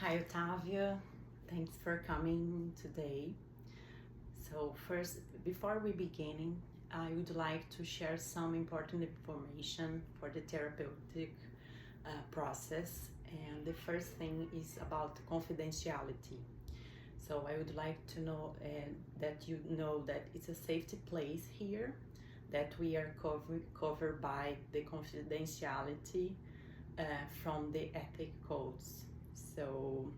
Hi, Otavia. Thanks for coming today. So first, before we begin, I would like to share some important information for the therapeutic process. And the first thing is about confidentiality. So I would like to know that you know that it's a safety place here, that we are covered by the confidentiality from the ethic codes. So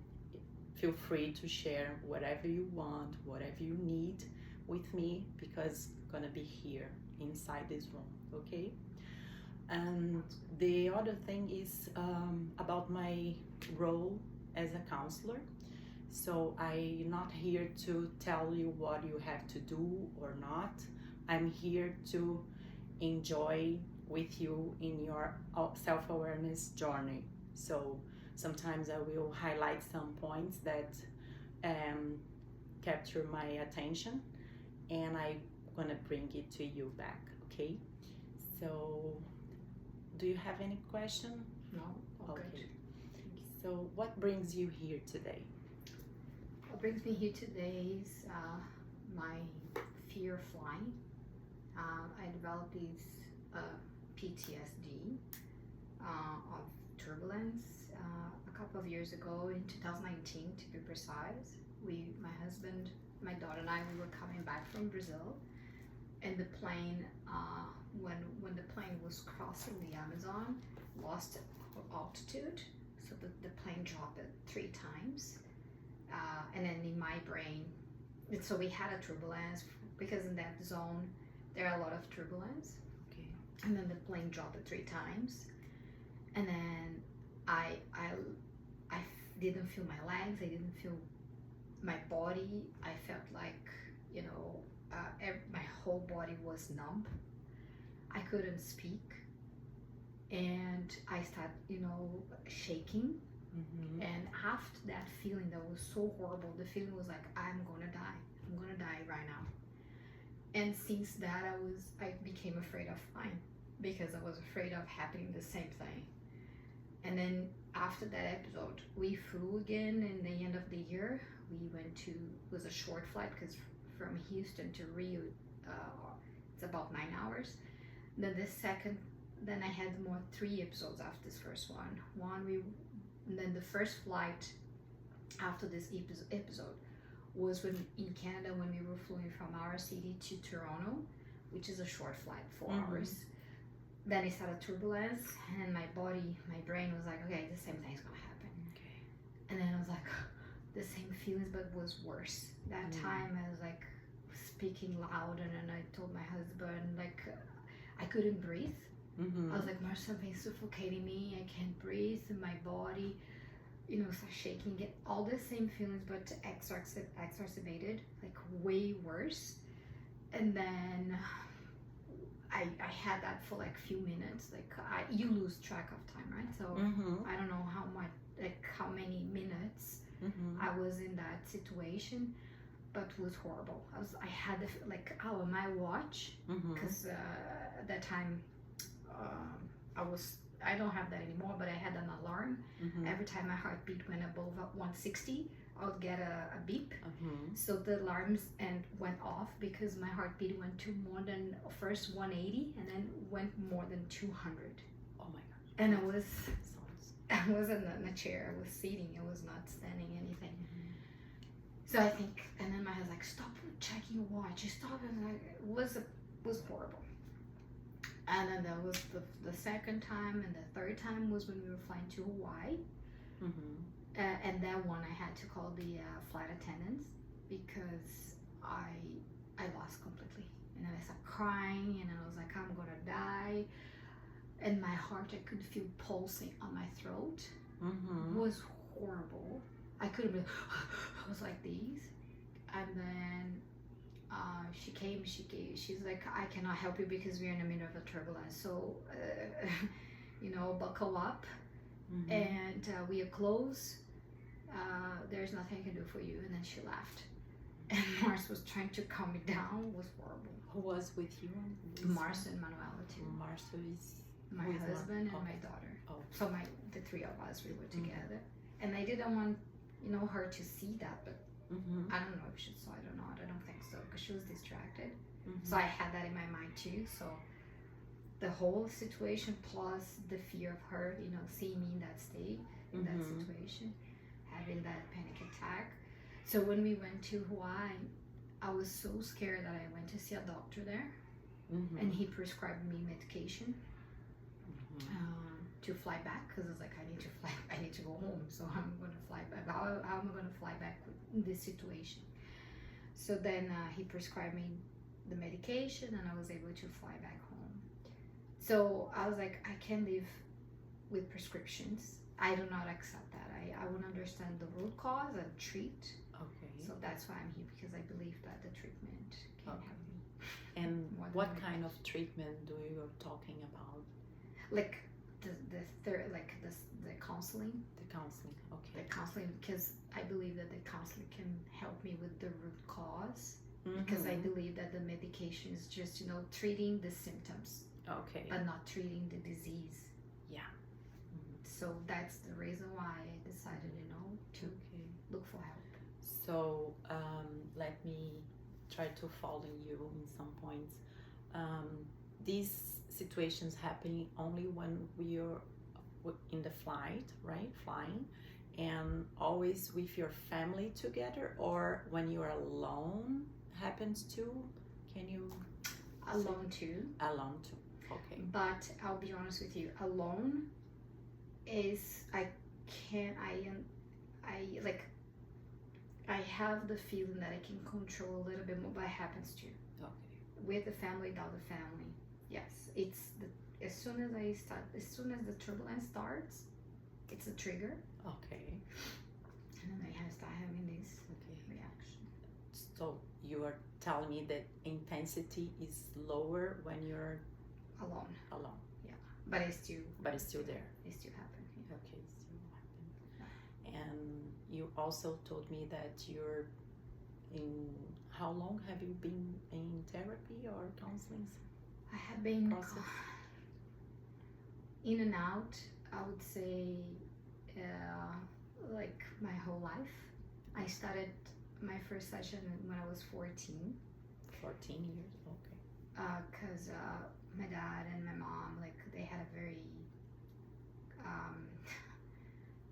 feel free to share whatever you want, whatever you need with me, because I'm gonna be here inside this room, okay? And the other thing is about my role as a counselor. So I'm not here to tell you what you have to do or not. I'm here to enjoy with you in your self-awareness journey. So sometimes I will highlight some points that capture my attention, and I'm gonna bring it to you back, okay? So do you have any question? No? Okay. Good. So what brings you here today? What brings me here today is my fear of flying. I developed this PTSD of turbulence a couple of years ago, in 2019 to be precise. My husband, my daughter and I, we were coming back from Brazil, and the plane, when the plane was crossing the Amazon, lost altitude, so the plane dropped it 3 times. And then in my brain, so we had a turbulence because in that zone there are a lot of turbulence. Okay. And then the plane dropped it 3 times, and then I didn't feel my legs, I didn't feel my body. I felt like, my whole body was numb. I couldn't speak, and I started, shaking. Mm-hmm. And after that feeling that was so horrible, the feeling was like, I'm gonna die right now. And since that, I became afraid of flying, because I was afraid of happening the same thing. And then after that episode, we flew again in the end of the year. We went to, it was a short flight, because from Houston to Rio, it's about 9 hours. Then I had 3 episodes after this first one. And then the first flight after this episode was in Canada, when we were flying from our city to Toronto, which is a short flight, 4 hours. Then it started turbulence, and my brain was like, okay, the same thing's gonna happen. Okay. And then I was like, the same feelings, but it was worse. That time I was like speaking loud, and then I told my husband, like, I couldn't breathe. I was like, something's suffocating me, I can't breathe, my body, start shaking, get all the same feelings, but exacerbated, like way worse. And then I had that for like few minutes, like you lose track of time, right? So I don't know how many minutes I was in that situation, but it was horrible. I had my watch, because at that time, I don't have that anymore, but I had an alarm. Every time my heartbeat went above 160, I would get a beep. So the alarms went off, because my heartbeat went to more than first 180, and then went more than 200. Oh my God. And I wasn't in a chair, I was sitting, I was not standing anything. So I think, and then my husband's like, stop checking your watch, stop. And it was horrible. And then that was the second time, and the third time was when we were flying to Hawaii. And that one I had to call the flight attendants, because I lost completely. And then I started crying, and I was like, I'm gonna die. And my heart, I could feel pulsing on my throat. It was horrible. I couldn't breathe. I was like these. And then she came, she's like, I cannot help you because we're in the middle of a turbulence, so buckle up. And we are close, there's nothing I can do for you. And then she left, and Mars was trying to calm me down. It was horrible. Who was with you? Mars and Manuela too. Marcel is my husband and my daughter. Oh. So the 3 of us, we were together. And I didn't want her to see that, but Mm-hmm. I don't know if she saw it or not. I don't think so because she was distracted. Mm-hmm. So I had that in my mind too. So the whole situation plus the fear of her, seeing me in that state, in that Mm-hmm. situation, having that panic attack. So when we went to Hawaii, I was so scared that I went to see a doctor there, Mm-hmm. and he prescribed me medication Mm-hmm. to fly back because I was like, I need to go home, so I'm gonna fly back. How am I gonna fly back in this situation? So then he prescribed me the medication, and I was able to fly back home. So I was like, I can't live with prescriptions. I do not accept that. I want to understand the root cause and treat. Okay. So that's why I'm here, because I believe that the treatment can Okay. help me. And More than what medication. kind of treatment do you are talking about? Like the third, like the counseling. The counseling. The Okay. counseling, because I believe that the counseling can help me with the root cause. Because I Mm-hmm. believe that the medication is just treating the symptoms, Okay. but not treating the disease. Yeah. So that's the reason why I decided, to Okay. look for help. So let me try to follow you in some points. These situations happening only when we are in the flight, right? Flying, and always with your family together, or when you are alone happens too. Can you Alone too. alone too? Okay. But I'll be honest with you, alone is I can't I have the feeling that I can control a little bit more, but it happens too. Okay. With the family, without the family. Yes. As soon as the turbulence starts, it's a trigger. Okay. And then I start having this Okay. reaction. So you are telling me that intensity is lower when you're Alone. alone, But it's still but it's still there. It still happens. Yeah. Okay, still happen. And you also told me that you're in. How long have you been in therapy or counseling? I have been Process. in and out, I would say, like my whole life. I started my first session when I was 14. 14 years. Okay. Because my dad and my mom, like, they had a very,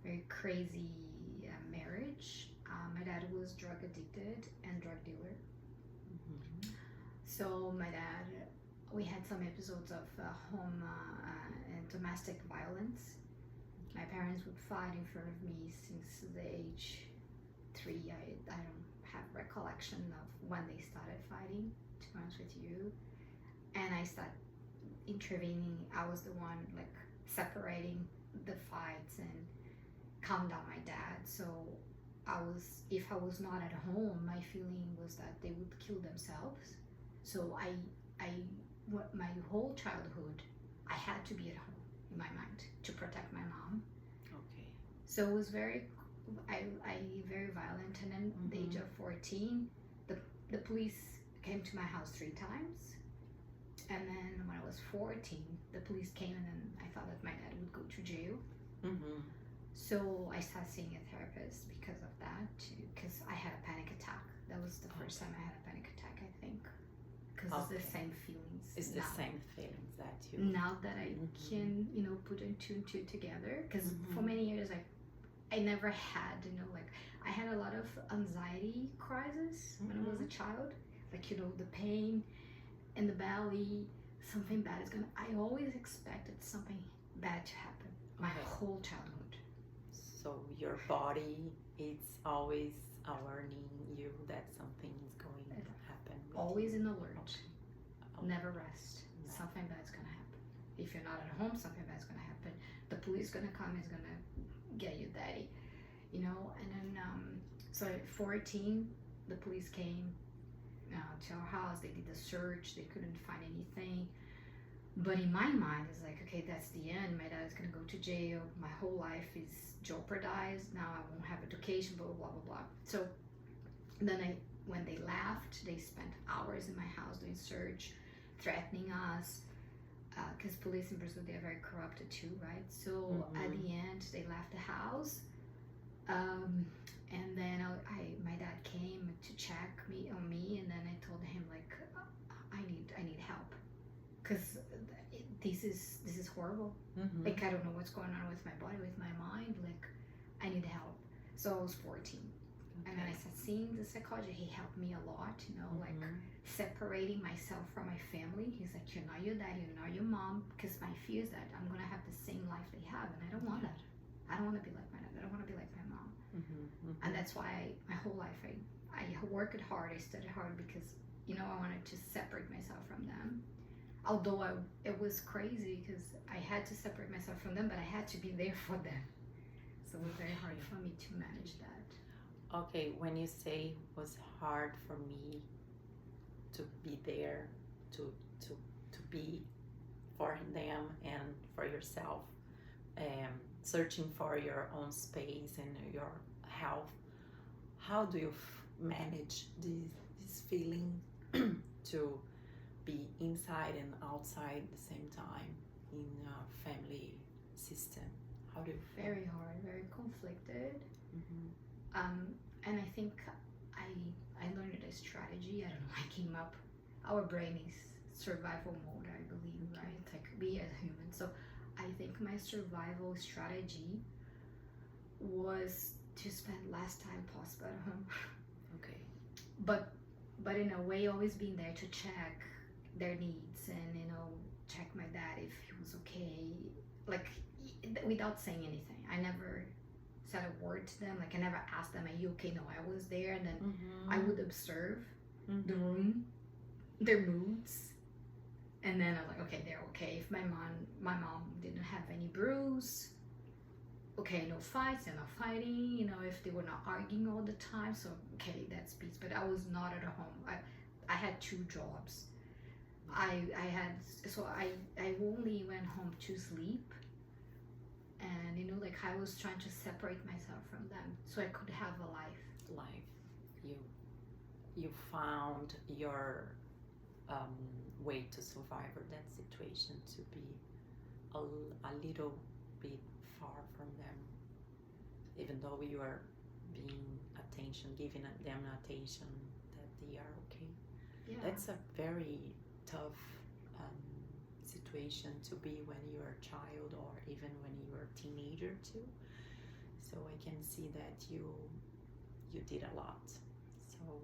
very crazy marriage. My dad was drug addicted and drug dealer. Mm-hmm. So my dad, we had some episodes of home and domestic violence. My parents would fight in front of me since the age 3. I don't have recollection of when they started fighting, to be honest with you. And I started intervening. I was the one like separating the fights and calm down my dad. So if I was not at home, my feeling was that they would kill themselves. So my whole childhood, I had to be at home in my mind to protect my mom. Okay. So it was very violent. And then at the age of 14, the police came to my house 3 times. And then when I was 14, the police came, and then I thought that my dad would go to jail. Mm-hmm. So I started seeing a therapist because of that, because I had a panic attack. That was the first time I had a panic attack, I think. Because it's the same feelings. It's the now. same feelings that you. Now that I can, put 2 and 2 together. Because for many years, I never had, like, I had a lot of anxiety crises when I was a child. Like, the pain in the belly, something bad is gonna. I always expected something bad to happen my whole childhood. So your body is always warning you that something is going to happen. Always in alert. Okay. Never rest. No. Something bad's gonna happen. If you're not at home, something bad's gonna happen. The police gonna come, is gonna get you, daddy. And then so at 14, the police came to our house. They did a search. They couldn't find anything. But in my mind, it's like, okay, that's the end. My dad is gonna go to jail. My whole life is jeopardized. Now I won't have education. Blah blah blah blah. So then when they left, they spent hours in my house doing search, threatening us. Because police in Brazil, they're very corrupted too, right? So at the end, they left the house. And then my dad came to check on me, and then I told him like, I need help, because this is horrible. Like, I don't know what's going on with my body, with my mind. Like, I need help. So I was 14. And then I started seeing the psychologist. He helped me a lot, like separating myself from my family. He's like, you're not your dad, you're not your mom, because my fear is that I'm going to have the same life they have, and I don't want that. I don't want to be like my dad. I don't want to be like my mom. And that's why my whole life I worked hard, I studied hard, because, I wanted to separate myself from them. Although it was crazy, because I had to separate myself from them, but I had to be there for them. So it was very hard for me to manage that. Okay, when you say it was hard for me to be there, to be for them and for yourself, searching for your own space and your health, how do you manage this feeling to be inside and outside at the same time in a family system? How do you feel? Very hard, very conflicted. And I think I learned a strategy. I don't know, I came up, our brain is survival mode, I believe, right? Like, we as humans. So I think my survival strategy was to spend less time possible at home. Okay. But in a way, always being there to check their needs and, check my dad if he was okay. Like, without saying anything. I never said a word to them. Like, I never asked them, are you okay? No, I was there, and then I would observe the room, their moods, and then I was like, okay, they're okay. If my mom didn't have any bruise, okay, no fights, they're not fighting, if they were not arguing all the time, so okay, that's peace. But I was not at home. I had 2 jobs. I only went home to sleep. And like, I was trying to separate myself from them so I could have a life. You found your way to survive that situation, to be a little bit far from them, even though you are giving them attention, that they are okay. Yeah. That's a very tough situation to be when you're a child, or even when you're a teenager too. So I can see that you did a lot. So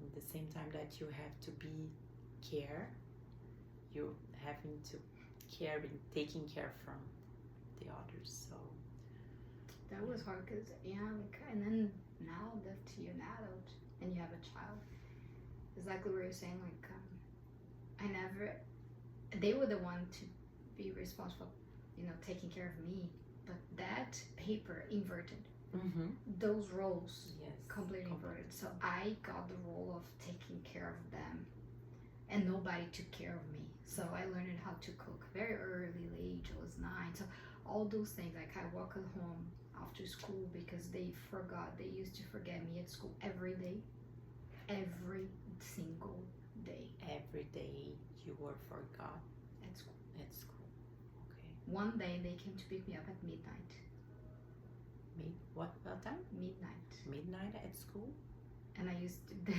at the same time that you have to be you having to taking care from the others. So that was hard, because and then now that you're an adult and you have a child, exactly what you're saying, like, they were the one to be responsible, taking care of me, but that paper inverted. Those roles, yes, completely inverted. So I got the role of taking care of them, and nobody took care of me. So I learned how to cook very early age. I was 9. So all those things, like, I walk at home after school, because they used to forget me at school every day, every single day. Every day you were forgot at school. Okay. One day they came to pick me up at midnight. What time? Midnight at school. And I used to, the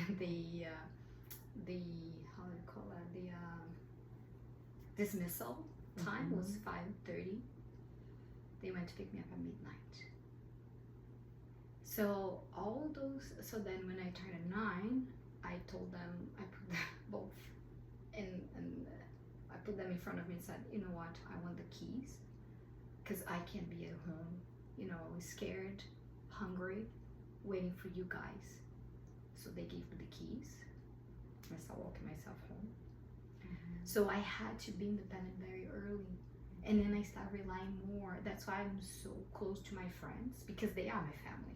how do you call it, the dismissal time was 5:30. They went to pick me up at midnight. So then when I turned 9, I told them, I put them both in, and I put them in front of me and said, you know what, I want the keys, because I can't be at home, scared, hungry, waiting for you guys. So they gave me the keys. I started walking myself home. So I had to be independent very early. And then I started relying more. That's why I'm so close to my friends, because they are my family.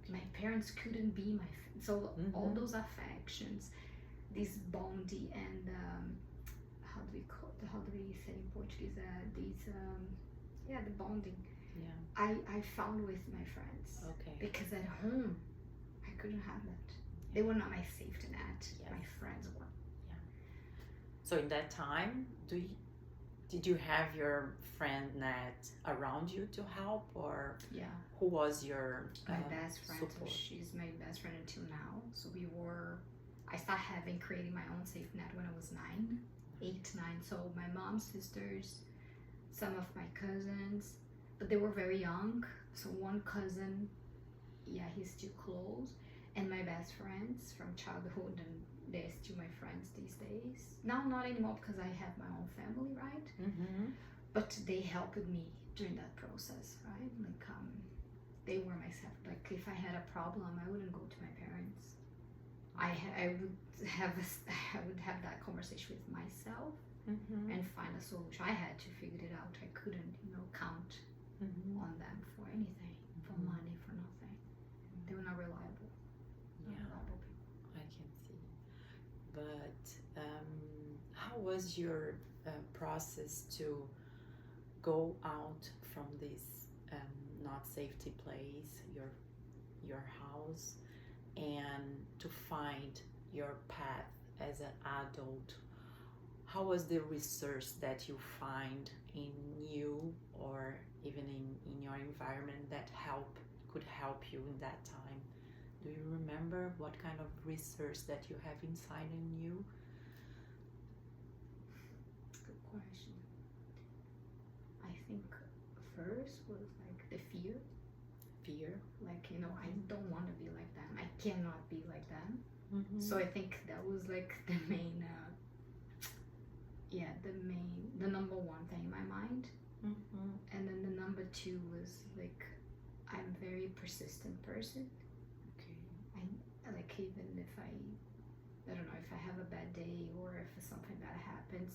My parents couldn't be my friends. So all those affections, this bonding, and how do we say in Portuguese? The bonding. Yeah. I found with my friends. Okay. Because at home, I couldn't have that. They were not my safety net. Yes. My friends were. Yeah. So in that time, Did you have your friend Nat around you to help, or Yeah. who was your My best friend, so support? she's my best friend until now. So I started creating my own safe net when I was 9. So my mom's sisters, some of my cousins, but they were very young. So one cousin, yeah, he's still close. And my best friends from childhood, and they're still my friends these days. Now, not anymore because I have my own family, right? Mm-hmm. But they helped me during that process, right? Like, they were myself. Like, if I had a problem, I wouldn't go to my parents. I would have that conversation with myself Mm-hmm. and find a solution. I had to figure it out. I couldn't, count Mm-hmm. on them for anything, for Mhm. money, for nothing. They were not reliable. Not Yeah, reliable people. I can see. But how was your process to go out from this not safety place, your house, and to find your path as an adult? How was the research that you find in you or even in your environment that could help you in that time? Do you remember what kind of research that you have inside in you? Good question. I think first was like the fear. Fear? Like, I don't want to be like them. I cannot be like them. Mm-hmm. So I think that was like the main, the number one thing in my mind. Mm-hmm. And then the number two was like, I'm a very persistent person. Okay. Like, even if I don't know, if I have a bad day or if something bad happens,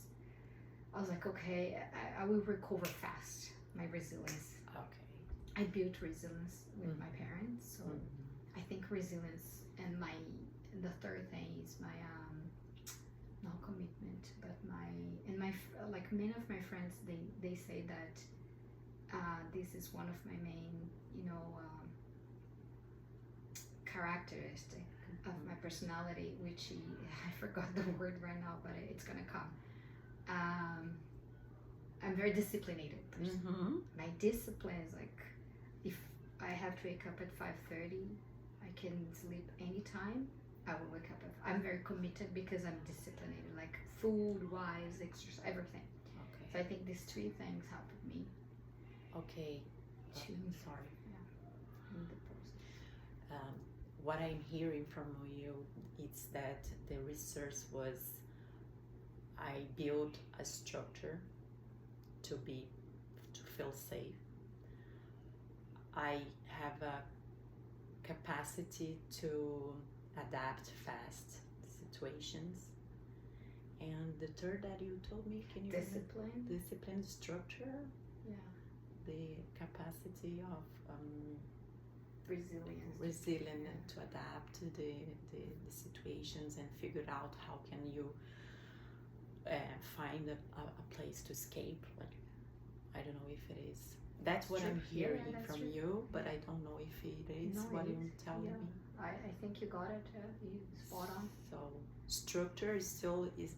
I was like, okay, I will recover fast. My resilience. Okay. I built resilience with my Mhm. parents. So Mm-hmm. I think resilience, and the third thing is my not commitment, but like many of my friends, they say that this is one of my main characteristic of my personality, which I forgot the word right now, but it's gonna come. I'm very disciplined person. Mm-hmm. My discipline is like, if I have to wake up at 5:30, I can sleep anytime. I will wake up. I'm very committed because I'm disciplined, like food wise, exercise, everything. Okay. So I think these three things helped me Okay. to Sorry. in the process. What I'm hearing from you is that the research was I build a structure to feel safe. I have a capacity to adapt fast situations. And the third that you told me, can you remember? Discipline. Discipline, structure, Yeah. the capacity of Resilience. resilient to adapt to the situations and figure out how can you find a place to escape. Like, I don't know if it is. That's what True. I'm Yeah, hearing that's from true. you, but I don't know if it is No, what it you're is. telling Yeah. me. I think you got it. You spot on. So structure is still is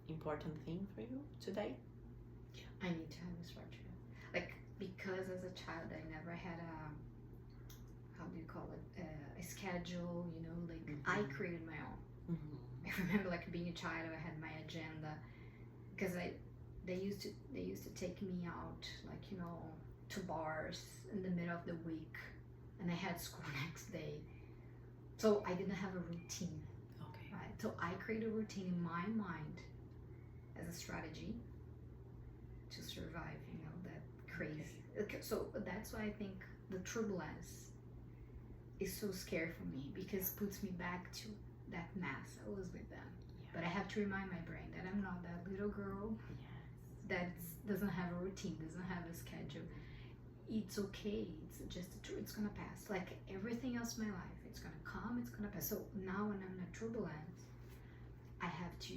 important thing for you today. I need to have a structure. Like, because as a child I never had a, how do you call it, a schedule, like I created my own. Mm-hmm. I remember like being a child, I had my agenda, because they used to take me out, like, to bars in the middle of the week, and I had school next day. So I didn't have a routine, Okay. right? So I created a routine in my mind as a strategy to survive, that crazy. Okay. So that's why I think the turbulence is so scary for me, because it puts me back to that mess I was with them. Yeah. But I have to remind my brain that I'm not that little girl that doesn't have a routine, doesn't have a schedule. It's okay. It's just it's gonna pass. Like everything else in my life, it's gonna come, it's gonna pass. So now when I'm in a turbulence, I have to,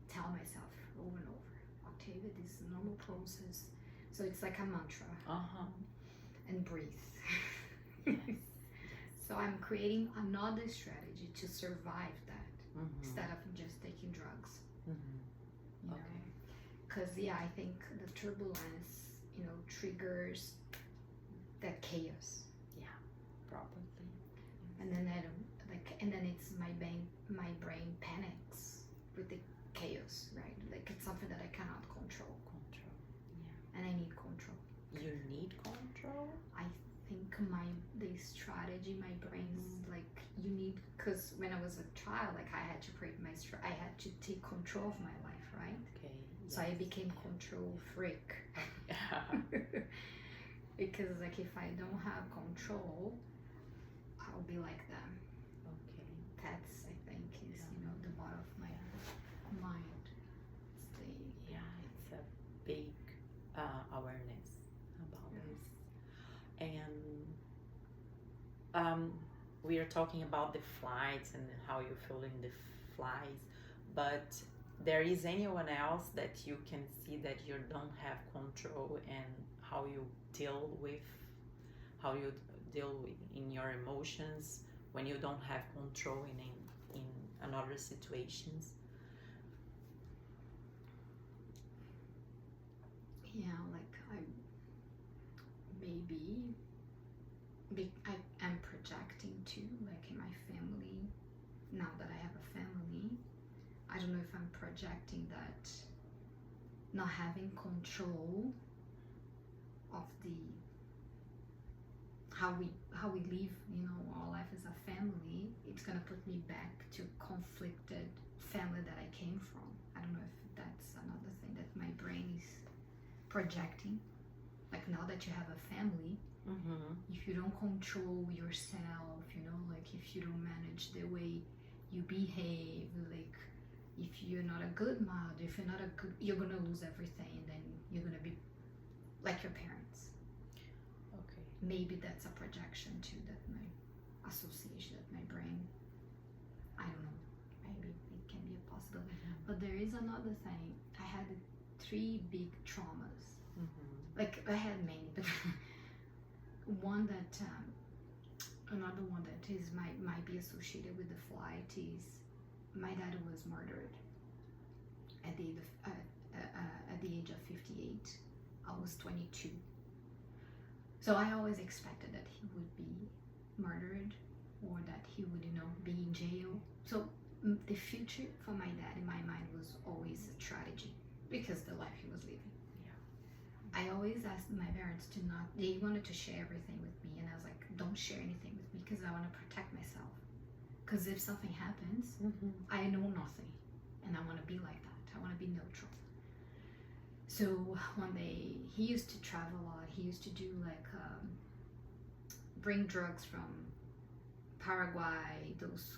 tell myself over and over, Octavia, this is a normal process. So it's like a mantra. And breathe. Yes. So I'm creating another strategy to survive that, Mm-hmm. instead of just taking drugs. Mm-hmm. Okay. because I think the turbulence, triggers that chaos. Yeah, probably. And then it's my brain panics with the chaos, right? Like it's something that I cannot control. Control. Yeah. And I need control. You need control? I think the strategy, my brain's like, you need, because when I was a child, like I had to create I had to take control of my life, right? Okay. Yes. So I became control freak. Because like if I don't have control, I'll be like them. Okay. That's, I think, is the bottom of my mind. It's a big awareness about this. And we are talking about the flights and how you feel in the flights, but there is anyone else that you can see that you don't have control, and how you deal with in your emotions when you don't have control in another situations? Like I am projecting too, like in my family. Now that I have a family, I don't know if I'm projecting that not having control of how we live, our life as a family. It's gonna put me back to conflicted family that I came from. I don't know if that's another thing that my brain is projecting. Like now that you have a family, if you don't control yourself, like if you don't manage the way you behave, like if you're not a good mother, if you're not you're gonna lose everything, and then you're gonna be like your parents. Okay. Maybe that's a projection too, that my association, that my brain, I don't know, maybe it can be a possibility. But there is another thing. I had 3 big traumas. Like I had many, but another one that might be associated with the flight is my dad was murdered at the age of 58. I was 22. So I always expected that he would be murdered, or that he would, be in jail. So the future for my dad in my mind was always a tragedy, because the life he was living. I always asked my parents to not, they wanted to share everything with me, and I was like, don't share anything with me, because I want to protect myself. Because if something happens, I know nothing, and I want to be like that. I want to be neutral. So one day, he used to travel a lot. He used to do bring drugs from Paraguay,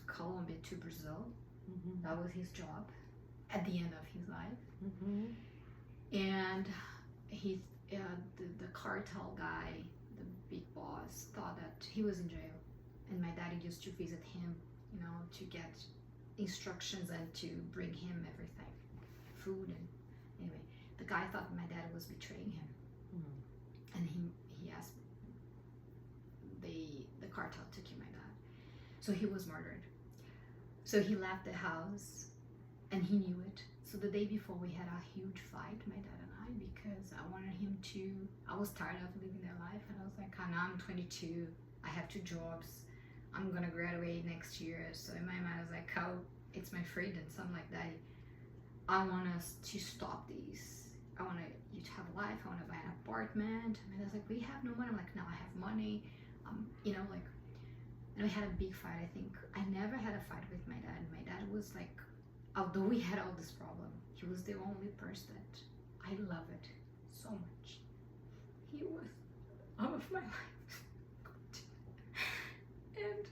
Colombia to Brazil. That was his job at the end of his life. And the cartel guy, the big boss, thought that he was in jail, and my daddy used to visit him, to get instructions and to bring him everything, food. And anyway, the guy thought my dad was betraying him, and he asked, the cartel took my dad, so he was murdered. So he left the house, and he knew it. So the day before, we had a huge fight, my dad and I, because I wanted him to, I was tired of living their life, and I was like, now I'm 22, I have 2 jobs, I'm gonna graduate next year. So in my mind, I was like, oh, it's my freedom, something like that. I want us to stop these. I want you to have a life, I want to buy an apartment. And I was like, we have no money. I'm like, no, I have money. And we had a big fight. I think I never had a fight with my dad. My dad was like, although we had all this problem, he was the only person that I love it so much. He was all of my life. And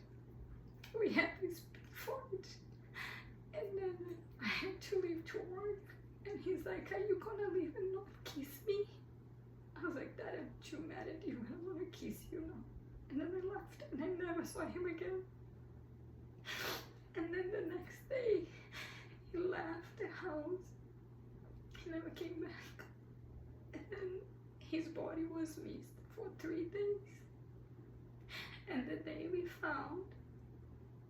we had this big fight. And then I had to leave to work. And he's like, are you gonna leave and not kiss me? I was like, Dad, I'm too mad at you. I want to kiss you now. And then I left, and I never saw him again. And then the next day, he left the house. He never came back. And then his body was missed for 3 days. And the day we found,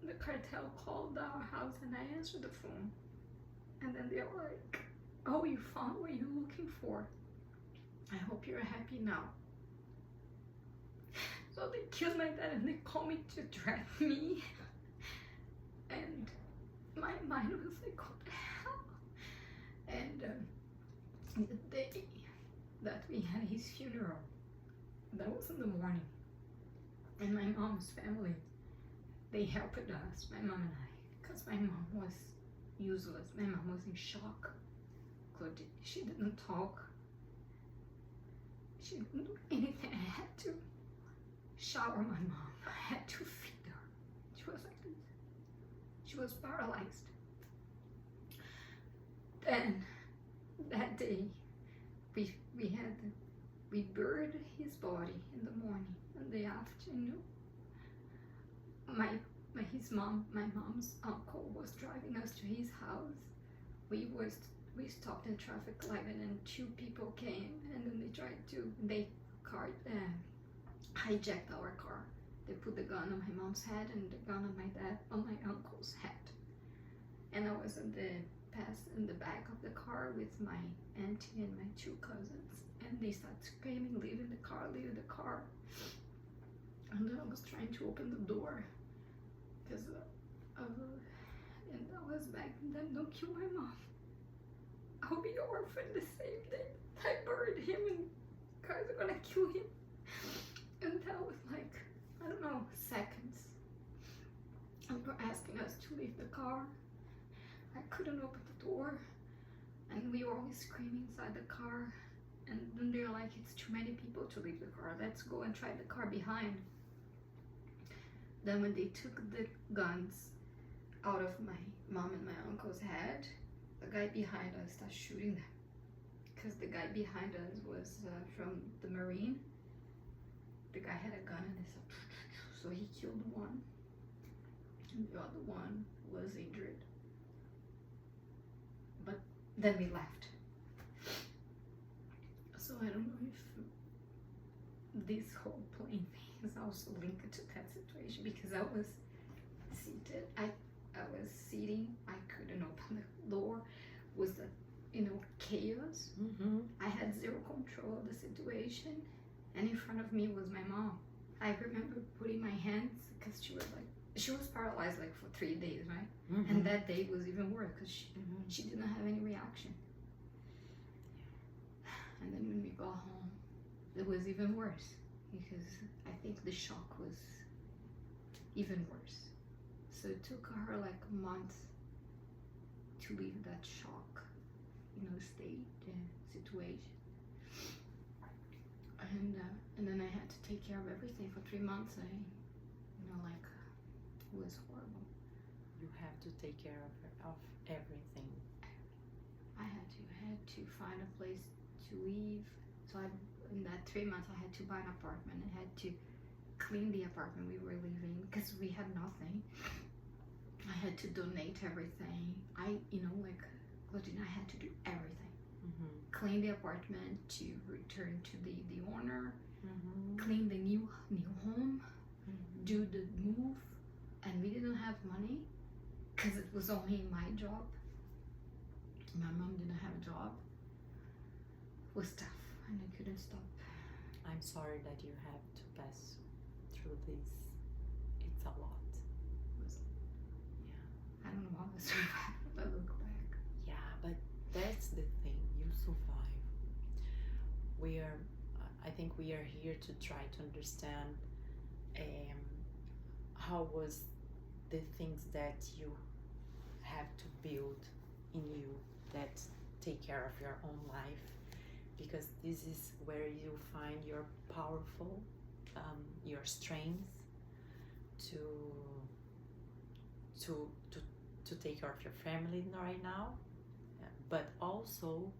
the cartel called our house, and I answered the phone. And then they were like, Oh, you found what you're looking for. I hope you're happy now. So they killed my dad and they called me to trap me. And my mind was like, what the hell? And the day that we had his funeral, that was in the morning. And my mom's family, they helped us, my mom and I, because my mom was useless. My mom was in shock. She didn't talk. She didn't do anything. I had to shower my mom. I had to feed her. She was like this. She was paralyzed. Then that day, we buried his body in the morning. In the afternoon, my mom's uncle was driving us to his house. We stopped in traffic light, and then two people came, and then they hijacked our car. They put the gun on my mom's head and the gun on my uncle's head. And I was in the back of the car with my auntie and my two cousins, and they started screaming, leaving the car. And then I was trying to open the door because and I was begging them, don't kill my mom. I'll be orphaned the same day I buried him, and guys are gonna kill him. And that was like, I don't know, seconds. And they were asking us to leave the car. I couldn't open the door, and we were always screaming inside the car. And then they're like, it's too many people to leave the car. Let's go and try the car behind. Then when they took the guns out of my mom and my uncle's head, the guy behind us started shooting them. Because the guy behind us was from the Marine. The guy had a gun and he said, so he killed one. And the other one was injured. But then we left. So I don't know if this whole plane thing is also linked to that situation, because I was seated. I was sitting. I couldn't open the door. Was the chaos. I had zero control of the situation, and in front of me was my mom. I remember putting my hands, because she was paralyzed like for 3 days, right? And that day was even worse because she didn't have any reaction. And then when we got home, it was even worse, because I think the shock was even worse. So it took her like months to leave that shock, state, situation. And then I had to take care of everything for 3 months. It was horrible. You have to take care of everything. I had to find a place to live. So in that 3 months, I had to buy an apartment. I had to clean the apartment we were living because we had nothing. I had to donate everything. Claudine, I had to do everything. Clean the apartment to return to the owner. Clean the new home. Do the move. And we didn't have money because it was only my job. My mom didn't have a job. It was tough, and I couldn't stop. I'm sorry that you have to pass through this. It's a lot. I don't know how I survived if I look back. Yeah, but that's the thing. You survive. I think we are here to try to understand how was the things that you have to build in you that take care of your own life, because this is where you find your powerful, your strength to take care of your family right now, but also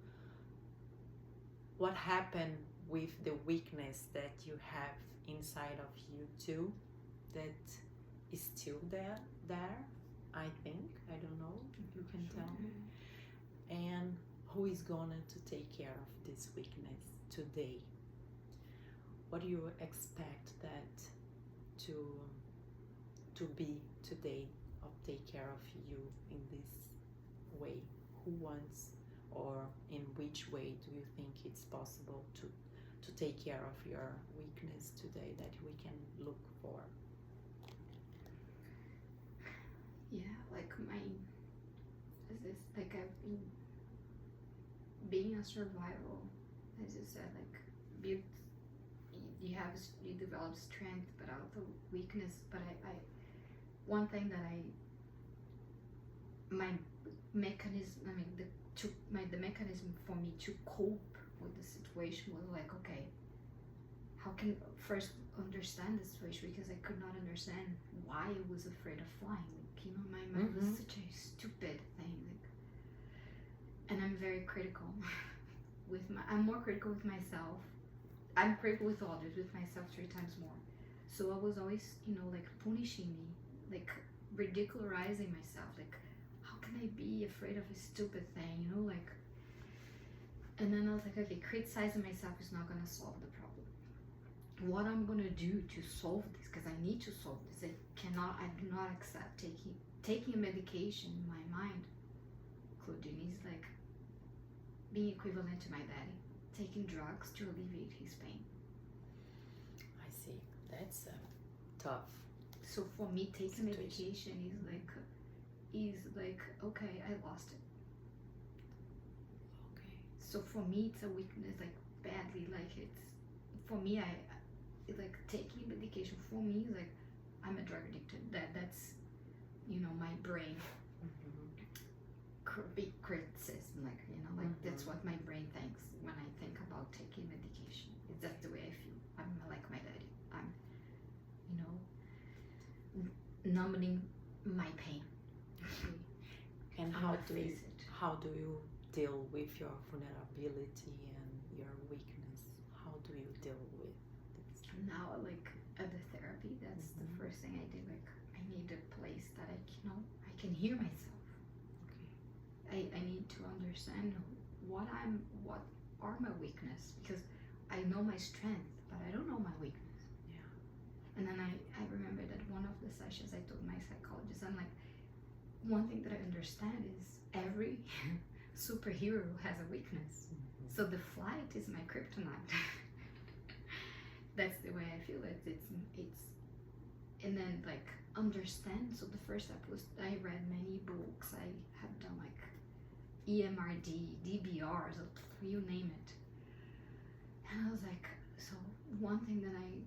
what happened with the weakness that you have inside of you too, that is still there, I think. I don't know if you can tell me. And who is going to take care of this weakness today? What do you expect that to be today, or take care of you in this way? or in which way do you think it's possible to take care of your weakness today that we can look for? Yeah, like I've been being a survival, as you said, like built, you develop strength, but also weakness. But I one thing that my mechanism, the mechanism for me to cope with the situation was like, okay, how can first understand the situation, because I could not understand why I was afraid of flying. Like, you know, my mind was such a stupid thing. Like, and I'm very critical I'm more critical with myself. I'm critical with others, with myself 3 times more. So I was always, you know, like punishing me, like ridicularizing myself, like, how can I be afraid of a stupid thing, you know, like. And then I was like, okay, criticizing myself is not gonna solve the problem. What I'm gonna do to solve this, because I need to solve this, I do not accept taking a medication in my mind. Claudine is like being equivalent to my daddy, taking drugs to alleviate his pain. I see. That's tough. So for me, taking medication is like, okay, I lost it. Okay. So for me, it's a weakness, like badly, like for me, like taking medication for me is like, I'm a drug addicted. That's, you know, my brain. Big criticism, like, you know, like that's what my brain thinks when I think about taking medication. That's the way I feel. I'm like my daddy. I'm, you know, numbing my pain. And how do you deal with your vulnerability and your weakness? How do you deal with this? Now, like at the therapy, that's the first thing I did. Like, I need a place that I can hear myself. I need to understand what are my weakness, because I know my strength, but I don't know my weakness. Yeah. And then I remember that one of the sessions I told my psychologist, I'm like, one thing that I understand is every superhero has a weakness. So the flight is my kryptonite. That's the way I feel it. It's and then like understand. So the first step was I read many books. I have done like EMRD, DBRs, you name it. And I was like, so one thing that I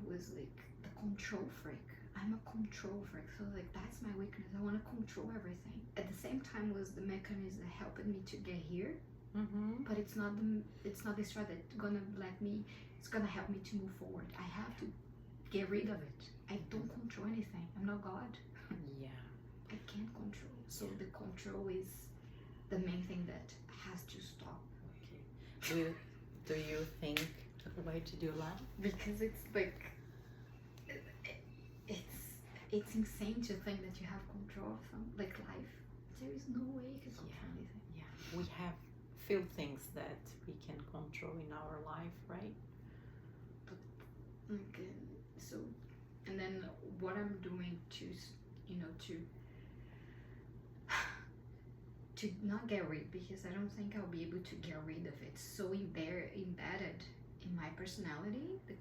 was like the control freak. I'm a control freak, so like that's my weakness. I want to control everything. At the same time, was the mechanism that helped me to get here. But it's not the stride that's gonna it's gonna help me to move forward. I have to get rid of it. I don't control anything. I'm not God. Yeah. I can't control. So the control is the main thing that has to stop. Okay. Do you think, why did you laugh? Because it's like, it's insane to think that you have control of like life. There is no way you can control anything. Yeah, we have few things that we can control in our life, right? But okay, so, and then what I'm doing to, you know, to not get rid, because I don't think I'll be able to get rid of it. So embedded in my personality, the